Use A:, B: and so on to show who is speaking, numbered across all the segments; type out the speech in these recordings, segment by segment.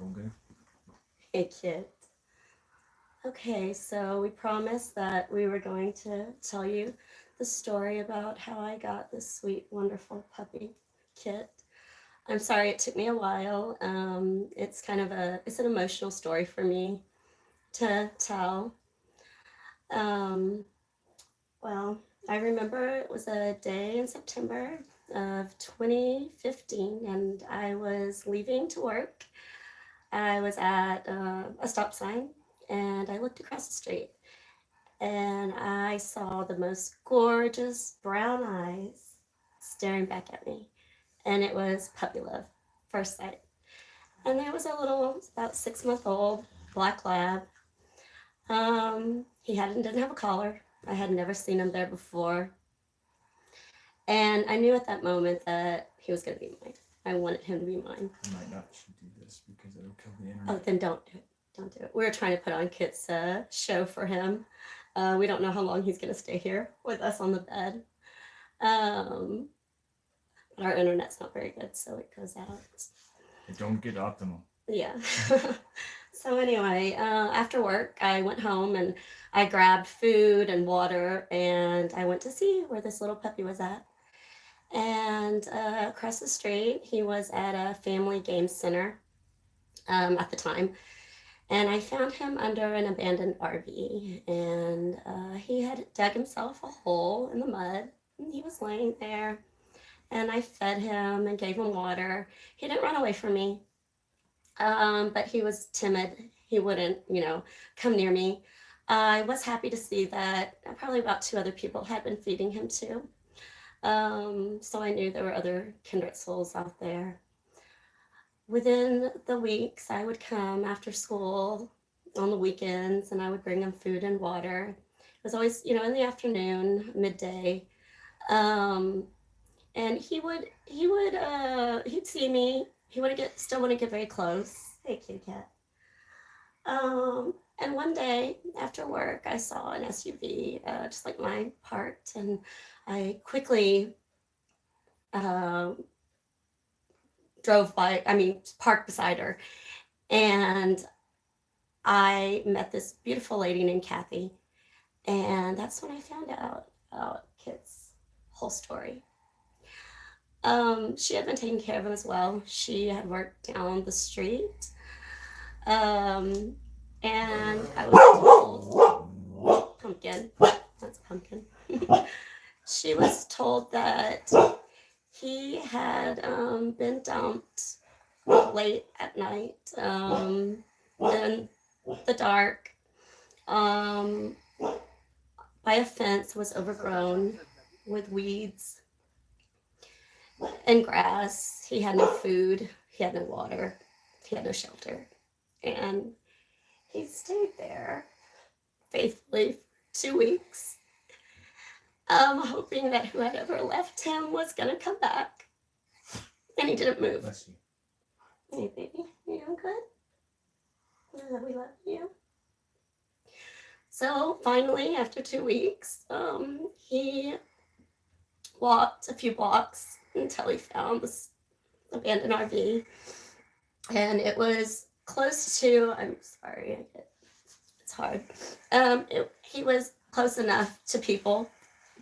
A: All good.
B: Hey, kid. Okay, so we promised that we were going to tell you the story about how I got this sweet, wonderful puppy, Kit. I'm sorry it took me a while. It's an emotional story for me to tell. Um, well, I remember it was a day in September of 2015, and I was leaving to work. I was at a stop sign, and I looked across the street, and I saw the most gorgeous brown eyes staring back at me. And it was puppy love, first sight. And there was a little, about 6 month old black lab. He didn't have a collar. I had never seen him there before. And I knew at that moment that he was going to be mine. I wanted him to be mine.
A: I might not should do this because it'll kill the
B: Oh,
A: internet.
B: then don't do it. Don't do it. We were trying to put on Kit's show for him. We don't know how long he's going to stay here with us on the bed. Um, but our internet's not very good, so it goes out.
A: It don't get optimal.
B: Yeah. So anyway, after work, I went home and I grabbed food and water, and I went to see where this little puppy was at. And across the street, he was at a family game center at the time. And I found him under an abandoned RV, and he had dug himself a hole in the mud. And he was laying there, and I fed him and gave him water. He didn't run away from me, but he was timid. He wouldn't, come near me. I was happy to see that probably about two other people had been feeding him too. So I knew there were other kindred souls out there. Within the weeks, I would come after school on the weekends, and I would bring him food and water. It was always, in the afternoon, midday. Um, and he'd see me. He would still want to get very close. Hey, kitty cat. And one day after work, I saw an SUV, just like mine, parked, and I quickly uh, parked beside her, and I met this beautiful lady named Kathy, and that's when I found out about Kit's whole story. She had been taking care of him as well. She had worked down the street, um, and I was told, Pumpkin, that's Pumpkin. She was told that he had been dumped late at night in the dark um, by a fence, was overgrown with weeds and grass. He had no food, he had no water, he had no shelter. And he stayed there faithfully for 2 weeks, hoping that whoever left him was going to come back. And he didn't move.
A: Bless you.
B: Hey, baby, you doing good? We love you. So finally, after 2 weeks, he walked a few blocks until he found this abandoned RV. And it was close to, I'm sorry, it's hard. He was close enough to people,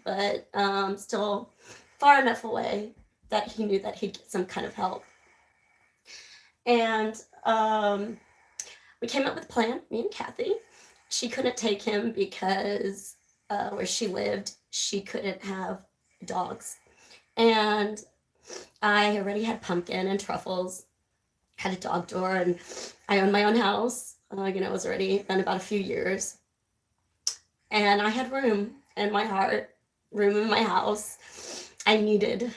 B: but still far enough away that he knew that he'd get some kind of help. And we came up with a plan, me and Kathy. She couldn't take him because where she lived, she couldn't have dogs. And I already had Pumpkin and Truffles, had a dog door, and I owned my own house. It was already been about a few years. And I had room in my heart, room in my house. I needed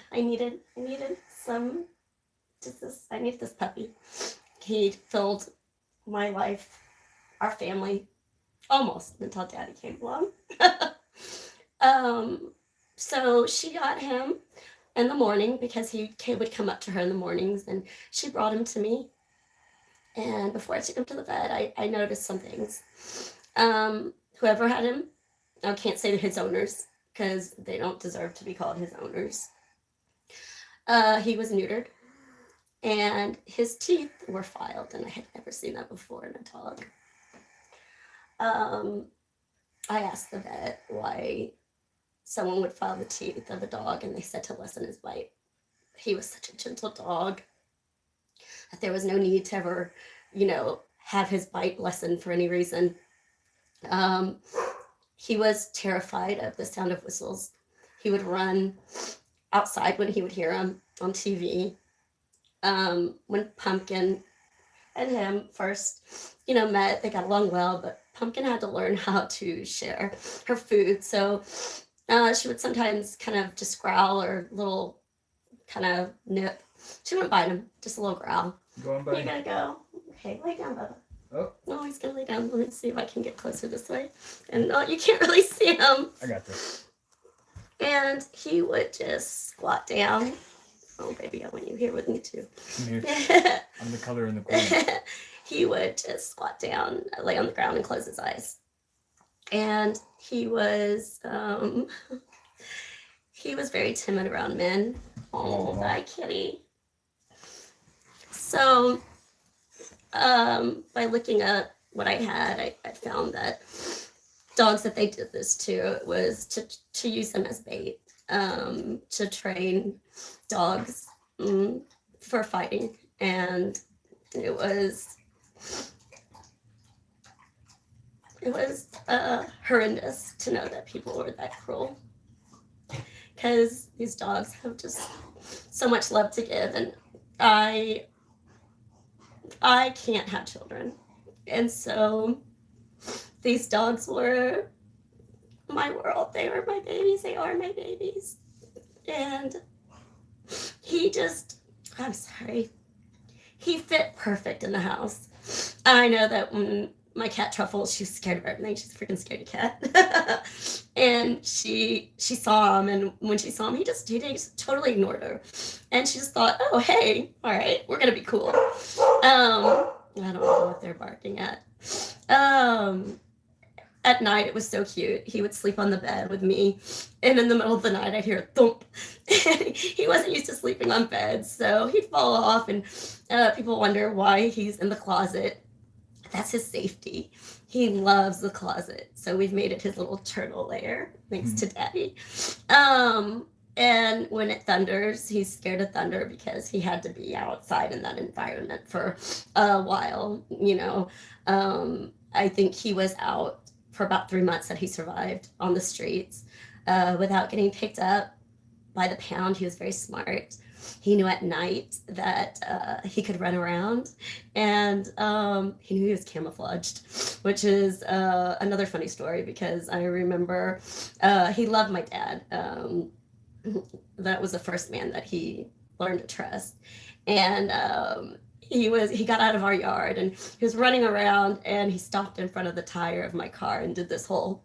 B: some, I needed this puppy. He filled my life, our family, almost until Daddy came along. So she got him in the morning because he would come up to her in the mornings, and she brought him to me. And before I took him to the bed, I noticed some things. Whoever had him, I can't say his owners because they don't deserve to be called his owners. He was neutered. and his teeth were filed, and I had never seen that before in a dog. Um, I asked the vet why someone would file the teeth of a dog, and they said to lessen his bite. He was such a gentle dog that there was no need to ever, have his bite lessened for any reason. Um, he was terrified of the sound of whistles. He would run outside when he would hear them on TV. When Pumpkin and him first, met, they got along well, but Pumpkin had to learn how to share her food. So she would sometimes kind of just growl or little kind of nip. She wouldn't bite him, just a little growl.
A: Go on, buddy.
B: You gotta go. Okay, lay down, Bubba.
A: Oh.
B: No, he's gonna lay down. Let me see if I can get closer this way. And you can't really see him.
A: I got this.
B: And he would just squat down. Oh, baby, I want you here with me too.
A: I'm here. I'm the color in the corner.
B: He would just squat down, lay on the ground, and close his eyes. And he was very timid around men. Oh, bye, kitty. So, by looking up what I had, I found that dogs that they did this to was to use them as bait, to train dogs for fighting. And it was horrendous to know that people were that cruel, because these dogs have just so much love to give, and I can't have children, and so these dogs were my world. They were my babies. They are my babies. And he fit perfect in the house. I know that when my cat Truffle, she's scared of everything. She's a freaking scaredy cat. And she saw him, and when she saw him, he just totally ignored her. And she just thought, oh, hey, all right, we're gonna be cool. I don't know what they're barking at. At night, it was so cute. He would sleep on the bed with me, and in the middle of the night, I'd hear a thump. He wasn't used to sleeping on beds, so he'd fall off, and people wonder why he's in the closet. That's his safety. He loves the closet, so we've made it his little turtle lair, thanks to Daddy. And when it thunders, he's scared of thunder because he had to be outside in that environment for a while. I think he was out for about 3 months that he survived on the streets without getting picked up by the pound. He was very smart. He knew at night that he could run around, and he knew he was camouflaged, which is another funny story, because I remember he loved my dad. That was the first man that he learned to trust. And he got out of our yard, and he was running around, and he stopped in front of the tire of my car and did this whole.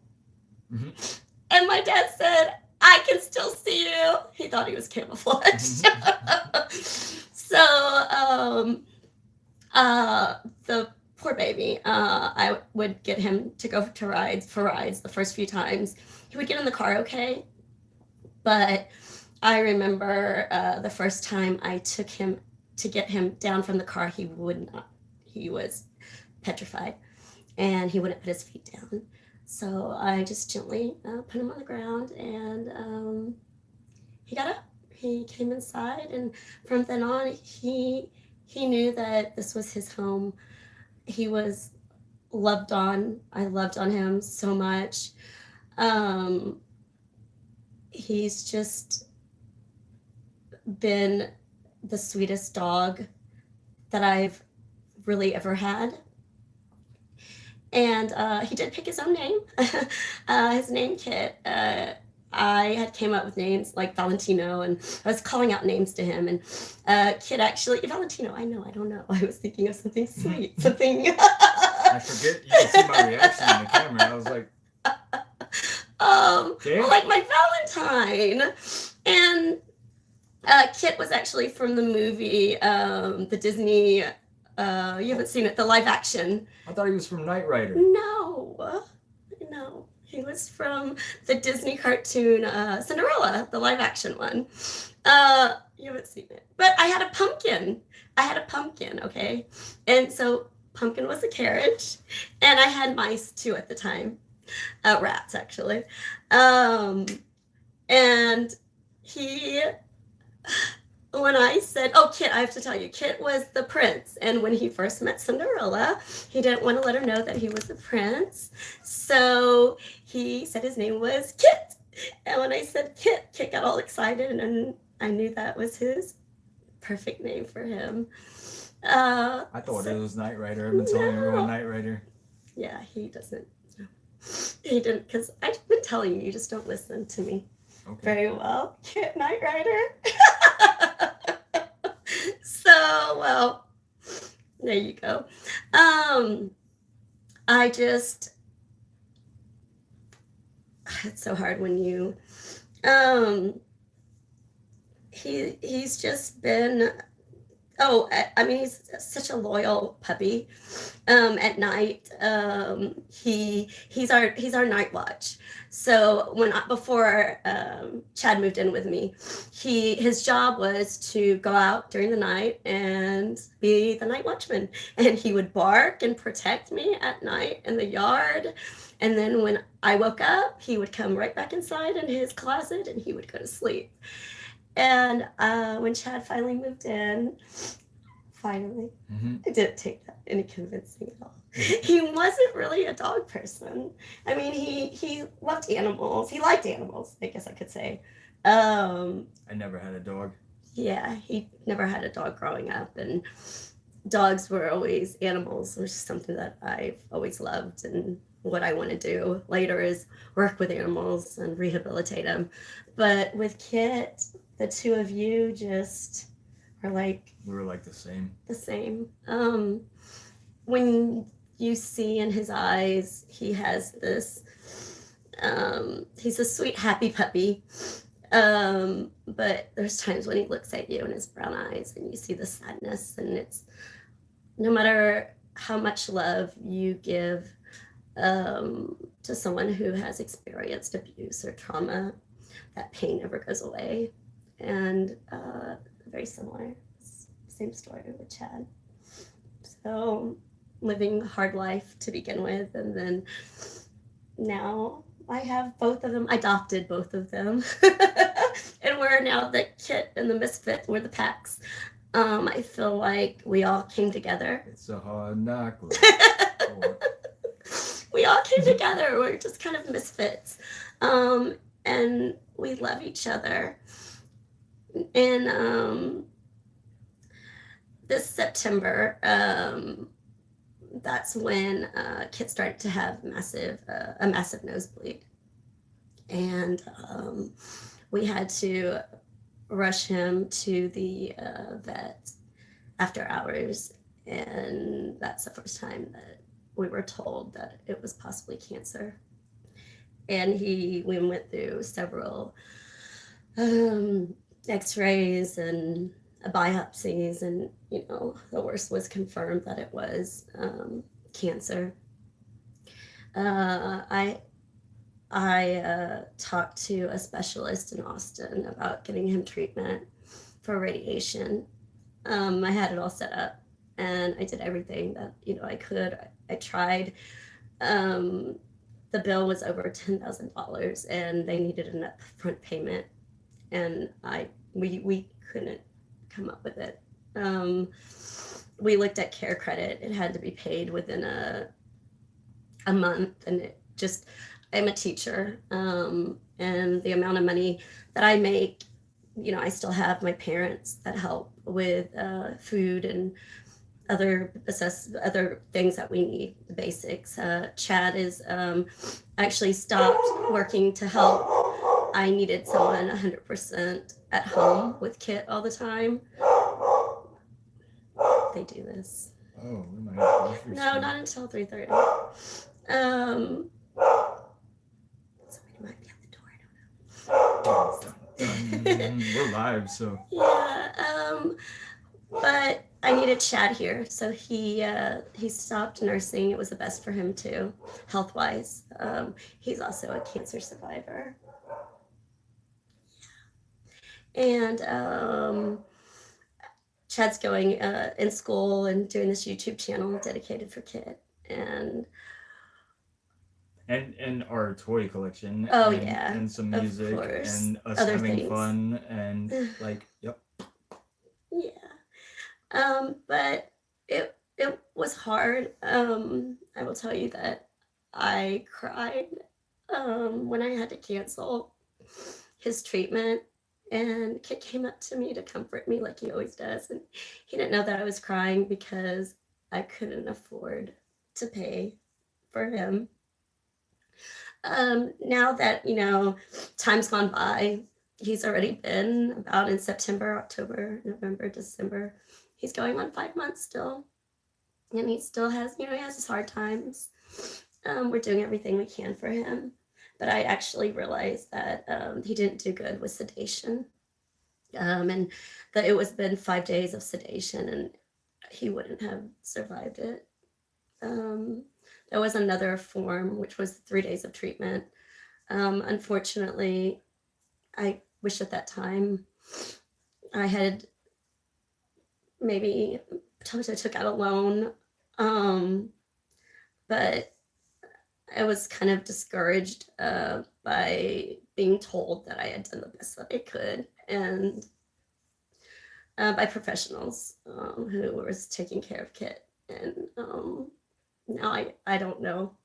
B: And my dad said, I can still see you. He thought he was camouflaged. So the poor baby, I would get him to go for rides the first few times. He would get in the car okay. But I remember the first time I took him to get him down from the car, he would not. He was petrified, and he wouldn't put his feet down. So I just gently put him on the ground, and he got up. He came inside, and from then on, he knew that this was his home. He was loved on. I loved on him so much. He's just been the sweetest dog that I've really ever had. And he did pick his own name. His name, Kit. I had came up with names like Valentino, and I was calling out names to him. And Kit actually, Valentino, I don't know. I was thinking of something sweet, something.
A: I forget, you can see my reaction in the camera. I was like,
B: like my Valentine. And Kit was actually from the movie, the Disney, you haven't seen it, the live action.
A: I thought he was from Knight Rider.
B: No, he was from the Disney cartoon Cinderella, the live action one. You haven't seen it. But I had a pumpkin. I had a pumpkin, okay? And so pumpkin was a carriage, and I had mice too at the time. Rats actually. Um, and he when I said, oh, Kit, I have to tell you, Kit was the prince. And when he first met Cinderella, he didn't want to let her know that he was the prince. So he said his name was Kit. And when I said Kit, Kit got all excited, and I knew that was his perfect name for him.
A: I thought it was Knight Rider. I've been telling everyone
B: No.
A: Knight Rider.
B: Yeah, he doesn't. He didn't, because I've been telling you, you just don't listen to me
A: Okay.
B: very well. Kit Knight Rider. So, well, there you go. I just, it's so hard when you, um, he's just been, oh, I mean, he's such a loyal puppy. At night, he's our night watch. So before Chad moved in with me, his job was to go out during the night and be the night watchman, and he would bark and protect me at night in the yard. And then when I woke up, he would come right back inside in his closet, and he would go to sleep. And when Chad finally moved in, it didn't take that any convincing at all. He wasn't really a dog person. I mean, he loved animals. He liked animals, I guess I could say.
A: I never had a dog.
B: Yeah, he never had a dog growing up, and dogs were always animals, which is something that I've always loved, and what I want to do later is work with animals and rehabilitate them. But with Kit, the two of you just are like
A: We were like the same.
B: the same. When you see in his eyes, he has this. He's a sweet, happy puppy. But there's times when he looks at you in his brown eyes, and you see the sadness, and it's no matter how much love you give to someone who has experienced abuse or trauma, that pain never goes away. And very similar, same story with Chad. So living a hard life to begin with, and then now I have both of them. I adopted both of them. And we're now the Kit and the Misfit. We're the packs. I feel like we all came together.
A: It's a hard knock.
B: We all came together. We're just kind of misfits. And we love each other. And this September, that's when Kit started to have a massive nosebleed. And we had to rush him to the vet after hours. And that's the first time that we were told that it was possibly cancer. And we went through several x-rays and biopsies, and the worst was confirmed that it was cancer. I talked to a specialist in Austin about getting him treatment for radiation. I had it all set up, and I did everything that I could. I tried. The bill was over $10,000, and they needed an upfront payment, and we couldn't come up with it. We looked at Care Credit. It had to be paid within a month, and it just, I'm a teacher, and the amount of money that I make, I still have my parents that help with food and other things that we need, the basics. Chad is actually stopped working to help. I needed someone 100% at home with Kit all the time. They do this.
A: Oh, we might have to
B: No, not until 3:30. Somebody might be at the door. I don't know.
A: We're live, so.
B: Yeah. But I needed Chad here, so he stopped nursing. It was the best for him too, health-wise. He's also a cancer survivor. And Chad's going in school and doing this YouTube channel dedicated for Kit. And
A: and our toy collection
B: oh yeah,
A: and some
B: of
A: music
B: course,
A: and us
B: other
A: having
B: things.
A: fun and like yep.
B: Yeah. But it was hard. I will tell you that I cried when I had to cancel his treatment. And Kit came up to me to comfort me like he always does. And he didn't know that I was crying because I couldn't afford to pay for him. Now that, time's gone by, he's already been about in September, October, November, December. He's going on 5 months still. And he still has, he has his hard times. We're doing everything we can for him. But I actually realized that he didn't do good with sedation. And that it was been 5 days of sedation and he wouldn't have survived it. Um, there was another form, which was 3 days of treatment. Unfortunately, I wish at that time I had maybe took out a loan. Um, but I was kind of discouraged by being told that I had done the best that I could, and by professionals who was taking care of Kit. And now I don't know.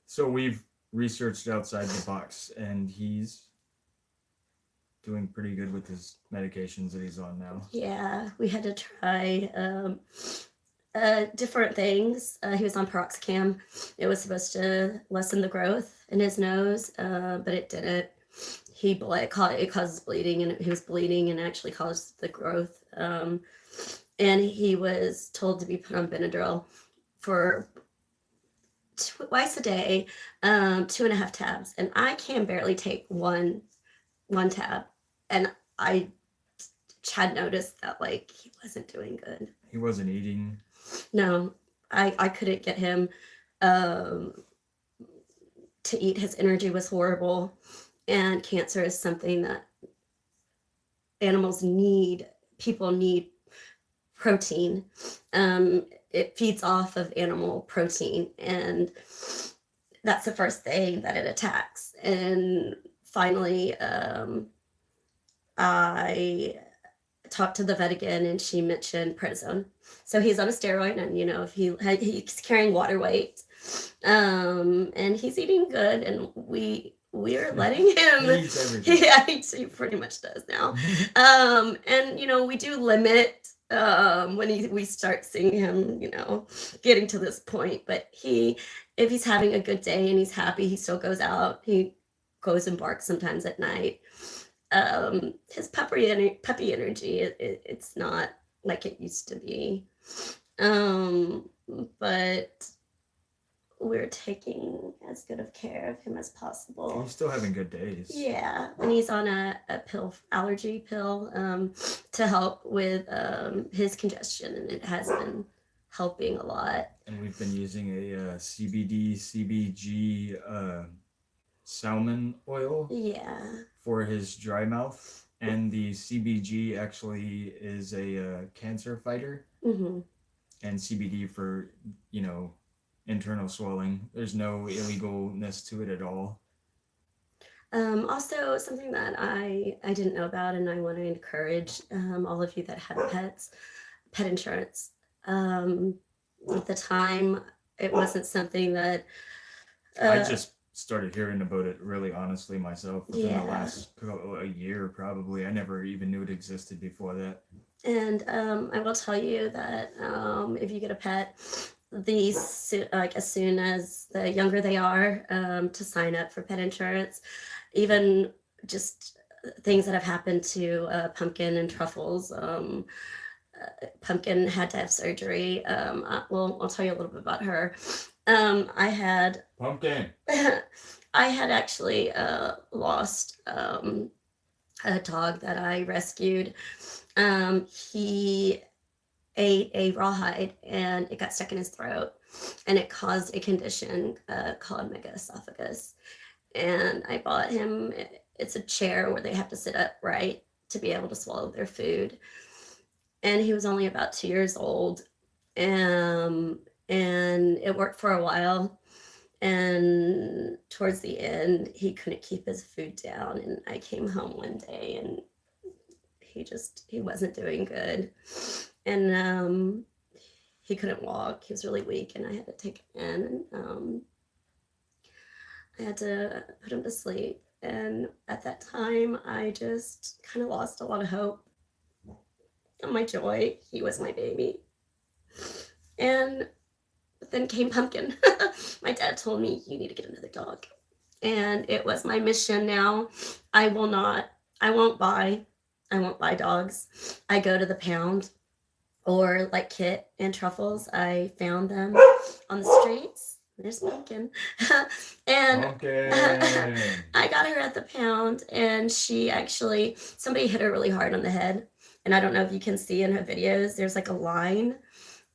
A: So we've researched outside the box, and he's doing pretty good with his medications that he's on now.
B: Yeah, we had to try different things. He was on piroxicam. It was supposed to lessen the growth in his nose, but it didn't. It causes bleeding, and he was bleeding and actually caused the growth. And he was told to be put on Benadryl for twice a day, 2.5 tabs, and I can barely take one tab. And I Chad noticed that like he wasn't doing good.
A: He wasn't eating.
B: No, I couldn't get him um, to eat. His energy was horrible, and cancer is something that animals need. People need protein. It feeds off of animal protein, and that's the first thing that it attacks. And finally, I talked to the vet again, and she mentioned prednisone. So he's on a steroid, and if he's carrying water weight, and he's eating good, and we're letting him.
A: He eats everything.
B: Yeah, he pretty much does now. And we do limit when we start seeing him, getting to this point. But if he's having a good day and he's happy, he still goes out. He goes and barks sometimes at night. His puppy energy, it's not like it used to be. But we're taking as good of care of him as possible.
A: He's still having good days.
B: Yeah, and he's on a allergy pill to help with his congestion, and it has been helping a lot.
A: And we've been using a CBD CBG salmon oil.
B: Yeah.
A: For his dry mouth, and the CBG actually is a cancer fighter.
B: Mm-hmm.
A: And CBD for internal swelling. There's no illegalness to it at all.
B: Also, something that I didn't know about, and I want to encourage all of you that have pets, pet insurance. At the time, it wasn't something that
A: I just started hearing about it really honestly myself within the last a year probably. I never even knew it existed before that.
B: And I will tell you that if you get a pet, as soon as the younger they are, to sign up for pet insurance, even just things that have happened to Pumpkin and Truffles. Pumpkin had to have surgery. I'll tell you a little bit about her. I had
A: Pumpkin.
B: I had actually lost a dog that I rescued. He ate a rawhide and it got stuck in his throat, and it caused a condition called megaesophagus. And I bought him. It's a chair where they have to sit upright to be able to swallow their food. And he was only about 2 years old. And it worked for a while. And towards the end, he couldn't keep his food down. And I came home one day and he wasn't doing good. And he couldn't walk. He was really weak, and I had to take him in. And I had to put him to sleep. And at that time, I just kind of lost a lot of hope and my joy. He was my baby. And then came Pumpkin. My dad told me, you need to get another dog. And it was my mission now. I won't buy dogs. I go to the pound, or like Kit and Truffles. I found them on the streets. There's Pumpkin. And
A: Pumpkin.
B: I got her at the pound, and somebody hit her really hard on the head. And I don't know if you can see in her videos, there's like a line,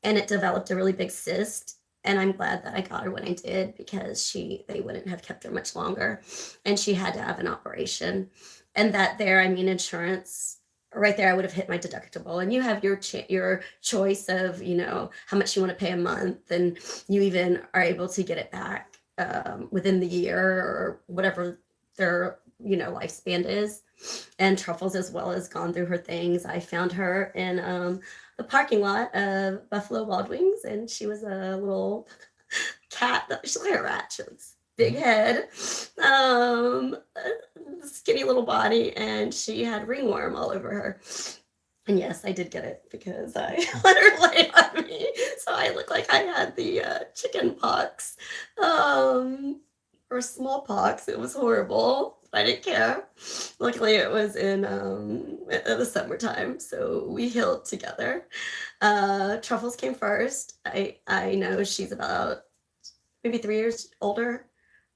B: and it developed a really big cyst. And I'm glad that I got her when I did, because they wouldn't have kept her much longer, and she had to have an operation. And insurance right there, I would have hit my deductible. And you have your choice of how much you want to pay a month, and you even are able to get it back within the year or whatever their lifespan is. And Truffles as well has gone through her things. I found her in the parking lot of Buffalo Wild Wings, and she was a little cat. She's like a rat. She was big head, skinny little body, and she had ringworm all over her. And yes, I did get it because I let her lay on me, so I looked like I had the chicken pox, or smallpox. It was horrible. I didn't care. Luckily, it was in the summertime, so we healed together. Truffles came first. I know she's about maybe 3 years older.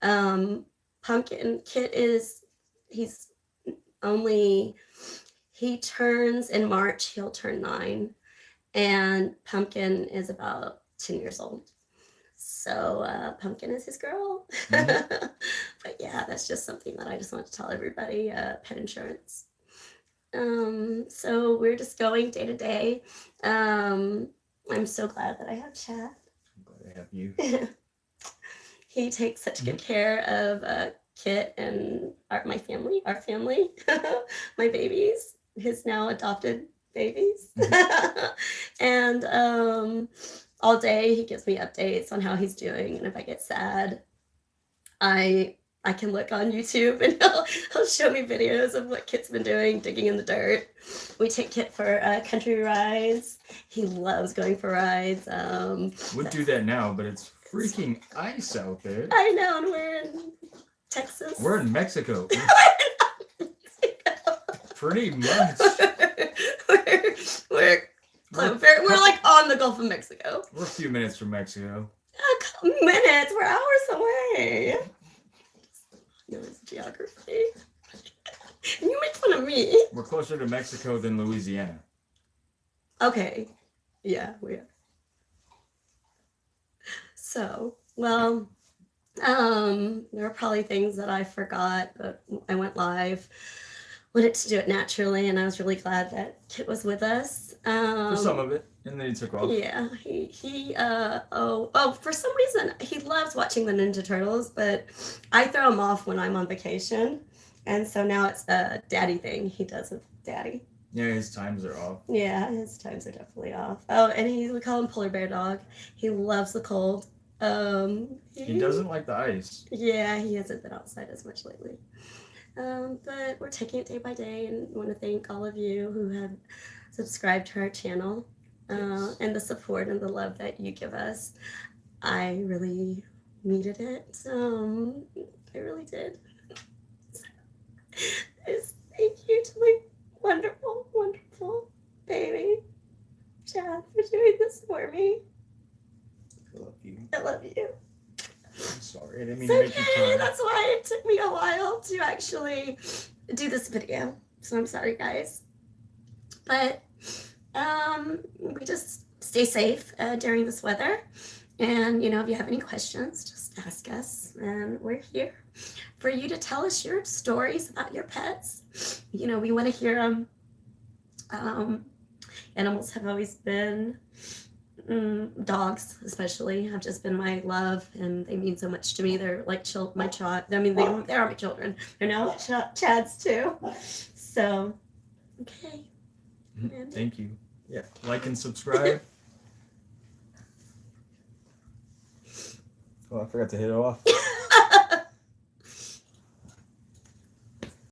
B: Pumpkin Kit he turns in March, he'll turn 9, and Pumpkin is about 10 years old. So Pumpkin is his girl.
A: Mhm.
B: But yeah, that's just something that I just want to tell everybody, pet insurance. So we're just going day to day. I'm so glad that I have Chad.
A: I'm glad I have you.
B: He takes such good care of Kit and our family, my babies, his now adopted babies. And all day he gives me updates on how he's doing. And if I get sad, I can look on YouTube, and he'll show me videos of what Kit's been doing, digging in the dirt. We take Kit for country rides. He loves going for rides.
A: Would do that now, but it's freaking ice out there.
B: I know, and we're in Texas.
A: We're in Mexico. Pretty much.
B: We're like on the Gulf of Mexico.
A: We're a few minutes from Mexico.
B: A couple minutes. We're hours away. No, it's geography. You make fun of me.
A: We're closer to Mexico than Louisiana.
B: Okay. Yeah, we are. So, well, there are probably things that I forgot, but I went live. Wanted to do it naturally, and I was really glad that Kit was with us.
A: For some of it, and then he took off.
B: Yeah, for some reason he loves watching the Ninja Turtles, but I throw him off when I'm on vacation, and so now it's a daddy thing he does with daddy.
A: Yeah, his times are off.
B: Yeah, his times are definitely off. Oh, and we call him Polar Bear Dog. He loves the cold.
A: He doesn't like the ice.
B: Yeah, he hasn't been outside as much lately. But we're taking it day by day, and want to thank all of you who have subscribed to our channel,
A: Yes.
B: and the support and the love that you give us. I really needed it. I really did. Just thank you to my wonderful, wonderful baby, Chad, for doing this for me.
A: I love you.
B: I love you.
A: I'm sorry, I didn't mean
B: It's
A: to make you
B: okay.
A: cry.
B: That's why it took me a while to actually do this video. So I'm sorry, guys. But we just stay safe during this weather. And, if you have any questions, just ask us. And we're here for you to tell us your stories about your pets. we want to hear them. Animals have always been, dogs especially have just been my love, and they mean so much to me. They're like my child. I mean, they are my children. They're now Chad's too. So, okay.
A: Thank you. Yeah, like and subscribe. Oh, I forgot to hit it off.